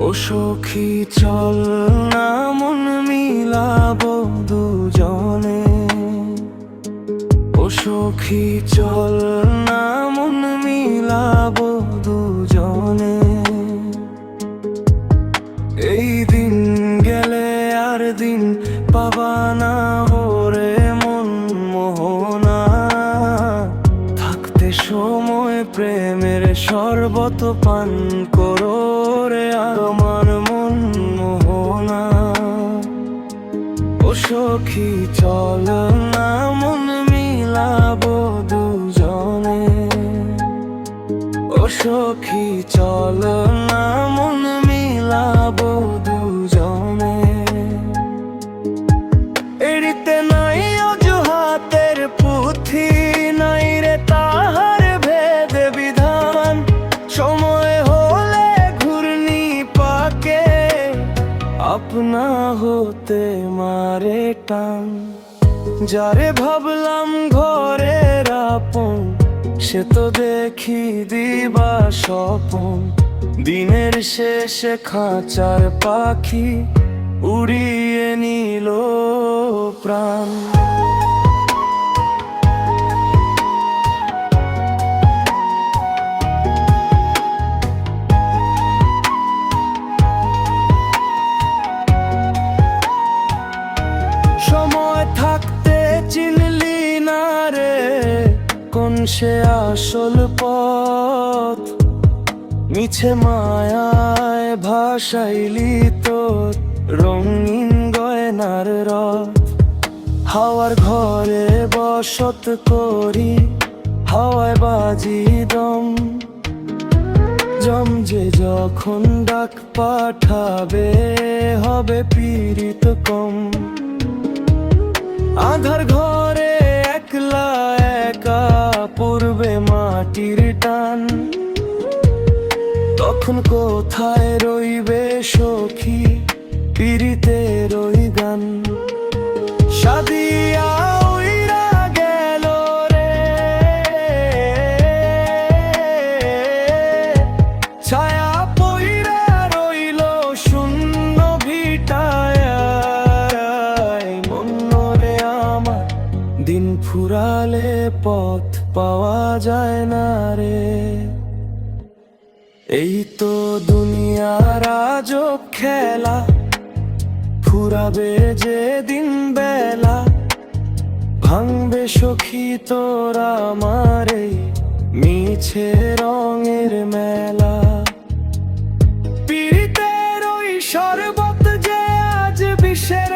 ও সখী চল না মন মিলাবো দুজনে, ও সখী চল না মন মিলাবো দুজনে। এই দিন গেলে আর দিন পাবা না ওরে মন মোহনা, থাকতে সময় প্রেমের শরবত পান করো রে আমার মন মোহনা। ও সখী চল না মন মিলাবো দুজনে, ও সখী চল না মন মিলাবো দুজনে। এড়িতে নাই অজুহাতের পুঁথি, নাই রে তাহার ভেদ বিধান। সময় হলে ঘূর্ণি পাকে আপনা হতে মারে টান। যারে ভাবলাম ঘরের আপন, সে তো দেখি দিবা স্বপন। দিনের শেষে খাঁচার পাখি উড়িয়ে নিল প্রাণ। সময় থাকতে চিনলি না রে কোন সে আসল পথ, মিছে মায়ায় ভাসাইলি তোর রঙিন গয়নার রথ। হাওয়ার ঘরে বসত করি, হাওয়ায় বাজি দম। জমজে যখন ডাক পাঠাবে, হবে পীড়িত কম। আধার ঘরে একলা একা পূর্বে মাটির টান। তখন কোথায় রইবে সখী পীড়িতের ওই গান। সাদিয়া উইরা গেল রে, ছায়া পইরা রইল শূন্য ভিটায়। মন রে আমার দিন ফুরালে পথ পাওয়া যায় না রে। এই তো দুনিয়ার আজব খেলা, ফুরাবে যে দিন বেলা। ভাঙবে সখী তোরা আমার এই মিছে রঙের মেলা। পীড়িতের ওই শরবত যে আজ বিষের